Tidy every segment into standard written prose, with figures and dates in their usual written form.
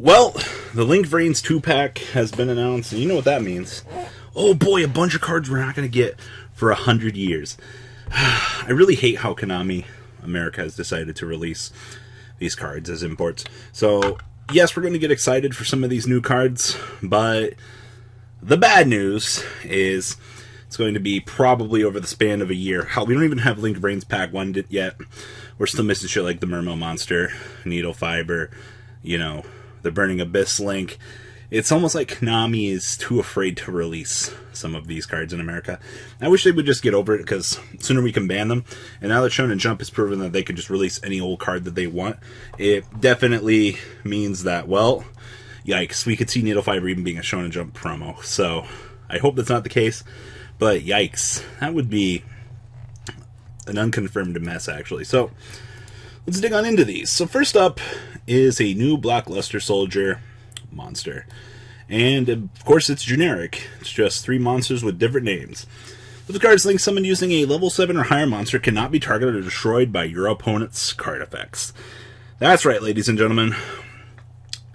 Well, the Link Vrains 2-pack has been announced, and you know what that means. Oh boy, a bunch of cards we're not going to get for 100 years. I really hate how Konami America has decided to release these cards as imports. So, yes, we're going to get excited for some of these new cards, but the bad news is it's going to be probably over the span of a year. Hell, we don't even have Link Vrains Pack 1 yet. We're still missing shit like the Mermail Monster, Needle Fiber, the Burning Abyss Link. It's almost like Konami is too afraid to release some of these cards in America. I wish they would just get over it, because sooner we can ban them. And now that Shonen Jump has proven that they can just release any old card that they want, it definitely means that, well, yikes, we could see Needle Fiber even being a Shonen Jump promo. So I hope that's not the case, but yikes, that would be an unconfirmed mess, actually. So let's dig on into these. So first up is a new Black Luster Soldier monster. And of course it's generic. It's just 3 monsters with different names. With the card's link, someone using a level 7 or higher monster cannot be targeted or destroyed by your opponent's card effects. That's right, ladies and gentlemen.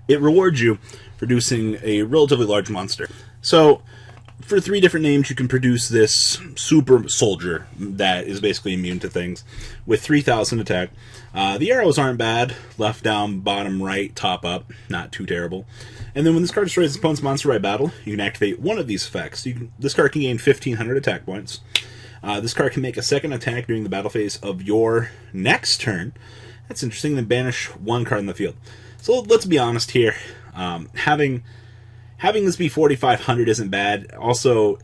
It rewards you for producing a relatively large monster. So, for 3 different names, you can produce this super soldier that is basically immune to things with 3,000 attack. The arrows aren't bad. Left, down, bottom, right, top, up. Not too terrible. And then when this card destroys its opponent's monster by battle, you can activate one of these effects. This card can gain 1,500 attack points. This card can make a second attack during the battle phase of your next turn. That's interesting. Then banish 1 card in the field. So let's be honest here. Having this be 4,500 isn't bad. Also,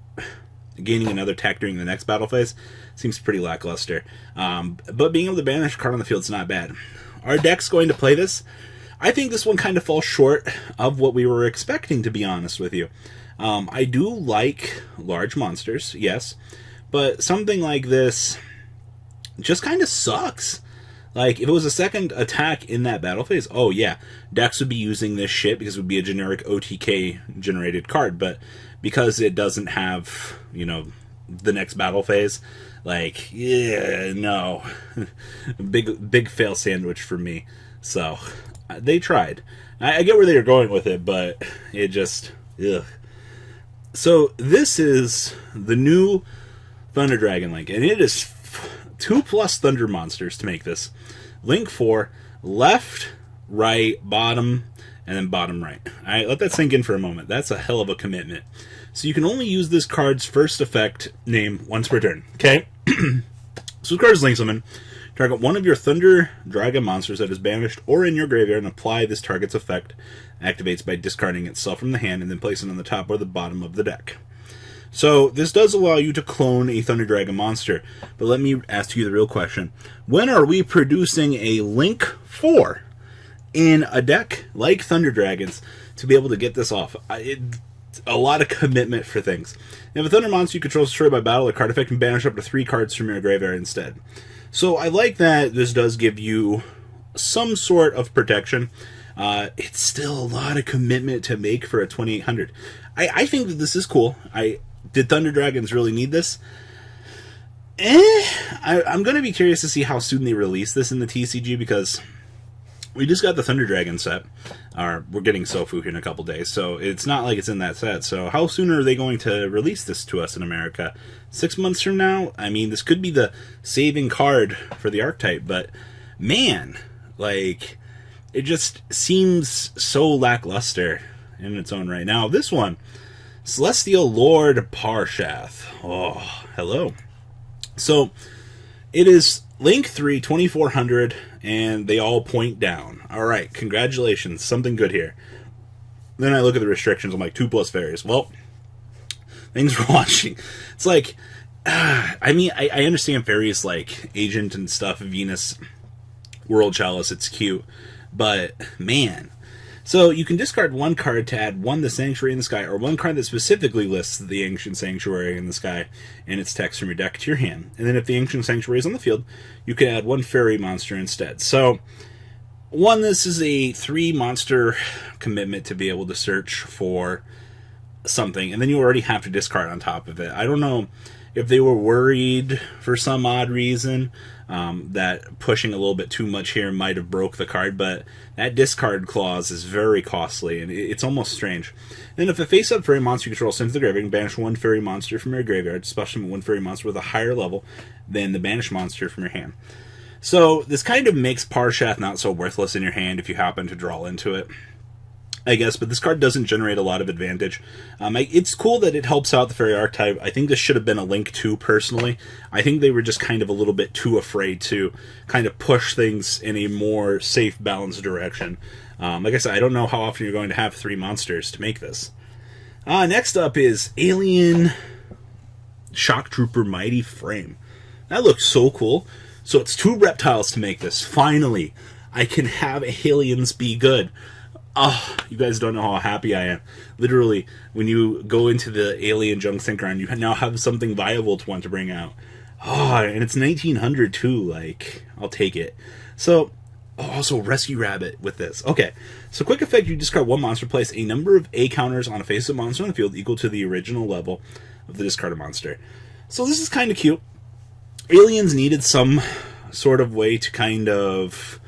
gaining another attack during the next battle phase seems pretty lackluster. But being able to banish a card on the field is not bad. Our deck's going to play this. I think this one kind of falls short of what we were expecting, to be honest with you. I do like large monsters, yes. But something like this just kind of sucks. Like, if it was a second attack in that battle phase, oh yeah, decks would be using this shit because it would be a generic OTK generated card, but because it doesn't have, the next battle phase, like, yeah, no. big fail sandwich for me. So, they tried. I get where they were going with it, but it just, ugh. So, this is the new Thunder Dragon Link, and it is 2+ Thunder monsters to make this. Link 4, left, right, bottom, and then bottom right. Alright, let that sink in for a moment. That's a hell of a commitment. So you can only use this card's first effect name once per turn. Okay? So this card is Link Summon. Target one of your Thunder Dragon monsters that is banished or in your graveyard and apply this target's effect. Activates by discarding itself from the hand and then place it on the top or the bottom of the deck. So, this does allow you to clone a Thunder Dragon monster, but let me ask you the real question. When are we producing a Link 4 in a deck like Thunder Dragons to be able to get this off? A lot of commitment for things. If a Thunder monster you control is destroyed by battle, a card effect can banish up to 3 cards from your graveyard instead. So, I like that this does give you some sort of protection. It's still a lot of commitment to make for a 2,800. I think that this is cool. Did Thunder Dragons really need this? I'm going to be curious to see how soon they release this in the TCG, because we just got the Thunder Dragon set. We're getting Sofu here in a couple days, so it's not like it's in that set. So how soon are they going to release this to us in America? 6 months from now? I mean, this could be the saving card for the archetype, but man, like, it just seems so lackluster in its own right. Now, this one, Celestial Lord Parshat. Oh, hello. So, it is Link 3, 2,400, and they all point down. Alright, congratulations, something good here. Then I look at the restrictions, I'm like, 2+ fairies. Well, thanks for watching. It's like, I mean, I understand fairies like Agent and stuff, Venus, World Chalice, it's cute. But, man. So, you can discard 1 card to add 1 the Sanctuary in the Sky, or 1 card that specifically lists the Ancient Sanctuary in the Sky and its text from your deck to your hand. And then if the Ancient Sanctuary is on the field, you can add 1 fairy monster instead. So, this is a 3 monster commitment to be able to search for something, and then you already have to discard on top of it. I don't know if they were worried for some odd reason that pushing a little bit too much here might have broke the card, but that discard clause is very costly, and it's almost strange. And if a face-up fairy monster you control sends to the graveyard, you can banish one fairy monster from your graveyard, especially one fairy monster with a higher level than the banished monster from your hand. So this kind of makes Parshat not so worthless in your hand if you happen to draw into it, I guess, but this card doesn't generate a lot of advantage. It's cool that it helps out the fairy archetype. I think this should have been a Link 2, personally. I think they were just kind of a little bit too afraid to kind of push things in a more safe, balanced direction. Like I said, I don't know how often you're going to have 3 monsters to make this. Next up is Alien Shock Trooper Mighty Frame. That looks so cool. So it's 2 reptiles to make this. Finally, I can have aliens be good. Oh, you guys don't know how happy I am. Literally, when you go into the Alien Junk Synchron, you now have something viable to want to bring out. Oh, and it's 1900 too. Like, I'll take it. So, also Rescue Rabbit with this. Okay, so quick effect, you discard 1 monster, place a number of A counters on a face-up monster on the field equal to the original level of the discarded monster. So this is kind of cute. Aliens needed some sort of way to kind of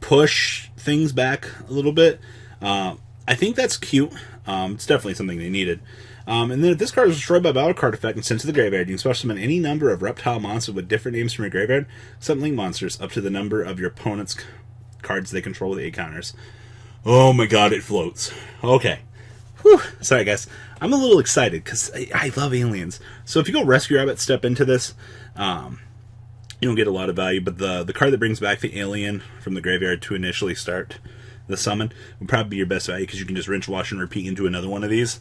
push things back a little bit. I think that's cute. It's definitely something they needed. And then if this card is destroyed by battle card effect and sent to the graveyard, you can special summon any number of reptile monsters with different names from your graveyard, summon Link monsters up to the number of your opponent's cards they control with 8 counters. Oh my god, it floats. Okay. Whew. Sorry guys. I'm a little excited because I love aliens. So if you go Rescue Rabbit, step into this, you don't get a lot of value, but the card that brings back the alien from the graveyard to initially start the summon would probably be your best value because you can just rinse, wash, and repeat into another one of these.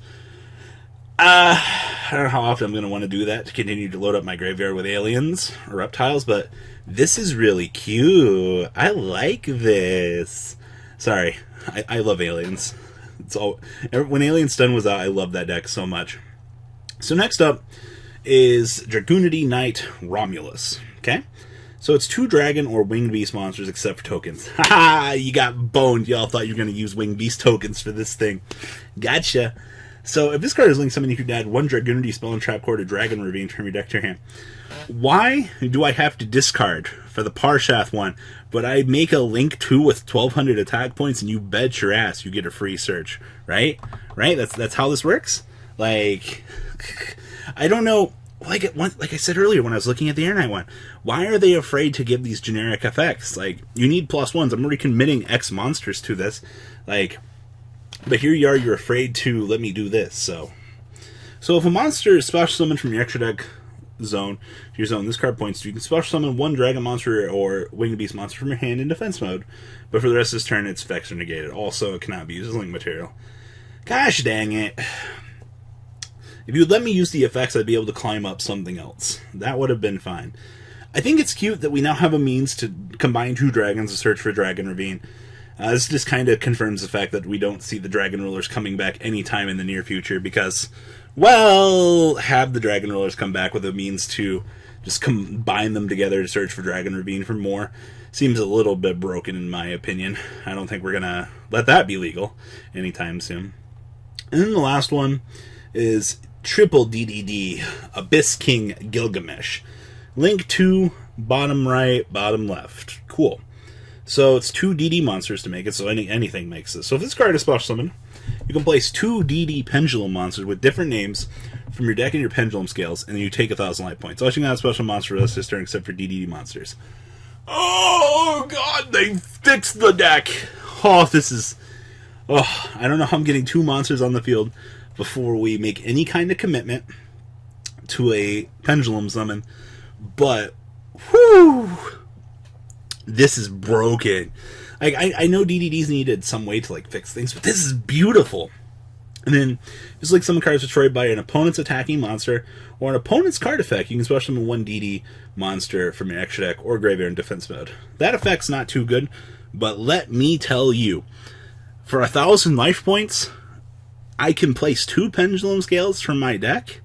I don't know how often I'm going to want to do that to continue to load up my graveyard with aliens or reptiles, but this is really cute. I like this. Sorry, I love aliens. It's all when Alien Stun was out, I loved that deck so much. So next up is Dragunity Knight Romulus. Okay, so it's 2 dragon or winged beast monsters except for tokens. Haha, you got boned. Y'all thought you were going to use winged beast tokens for this thing. Gotcha. So if this card is linked summon, you could add 1 Dragunity spell and trap cord or Dragon Ravine from your deck to your hand. Why do I have to discard for the Parshat one, but I make a Link 2 with 1200 attack points and you bet your ass you get a free search, right? Right? That's how this works? Like, I don't know. Like I said earlier when I was looking at the Air Knight one, why are they afraid to give these generic effects? Like, you need +1s. I'm already committing X monsters to this. Like, but here you are, you're afraid to let me do this. So if a monster is special summoned from your extra deck zone to your zone, this card points to, you can special summon 1 dragon monster or winged beast monster from your hand in defense mode, but for the rest of this turn, its effects are negated. Also, it cannot be used as link material. Gosh dang it. If you would let me use the effects, I'd be able to climb up something else. That would have been fine. I think it's cute that we now have a means to combine 2 dragons to search for Dragon Ravine. This just kind of confirms the fact that we don't see the Dragon Rulers coming back anytime in the near future because, well, have the Dragon Rulers come back with a means to just combine them together to search for Dragon Ravine for more. Seems a little bit broken in my opinion. I don't think we're going to let that be legal anytime soon. And then the last one is triple DDD, Abyss King Gilgamesh. Link 2, bottom right, bottom left. Cool. So it's 2 DD monsters to make it, so anything makes this. So if this card is special summon, you can place 2 DD pendulum monsters with different names from your deck and your pendulum scales, and then you take 1,000 life points. Also, you can have special monster for this turn except for DD monsters. Oh god, they fixed the deck! Oh, this is... Oh, I don't know how I'm getting 2 monsters on the field before we make any kind of commitment to a pendulum summon, but whew, this is broken. I know DDD's needed some way to like fix things, but this is beautiful. And then just like some cards destroyed by an opponent's attacking monster or an opponent's card effect, you can special summon 1 DD monster from your extra deck or graveyard in defense mode. That effect's not too good, but let me tell you, for 1,000 life points, I can place 2 pendulum scales from my deck.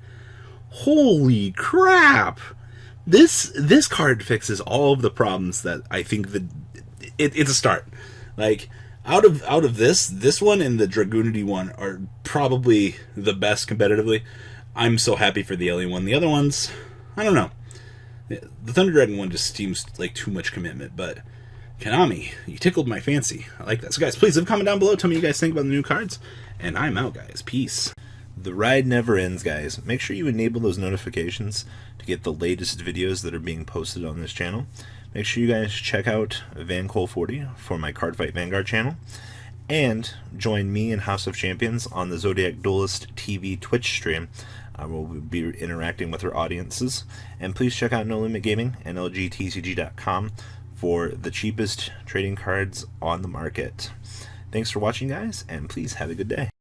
Holy crap! This card fixes all of the problems that I think that it's a start. Like out of this one and the Dragunity one are probably the best competitively. I'm so happy for the Alien one. The other ones, I don't know. The Thunder Dragon one just seems like too much commitment, but Konami, you tickled my fancy. I like that. So guys, please leave a comment down below. Tell me what you guys think about the new cards. And I'm out, guys. Peace. The ride never ends, guys. Make sure you enable those notifications to get the latest videos that are being posted on this channel. Make sure you guys check out VanCole40 for my Cardfight Vanguard channel. And join me and House of Champions on the Zodiac Duelist TV Twitch stream. We'll be interacting with our audiences. And please check out No Limit Gaming and LGTCG.com for the cheapest trading cards on the market. Thanks for watching, guys, and please have a good day.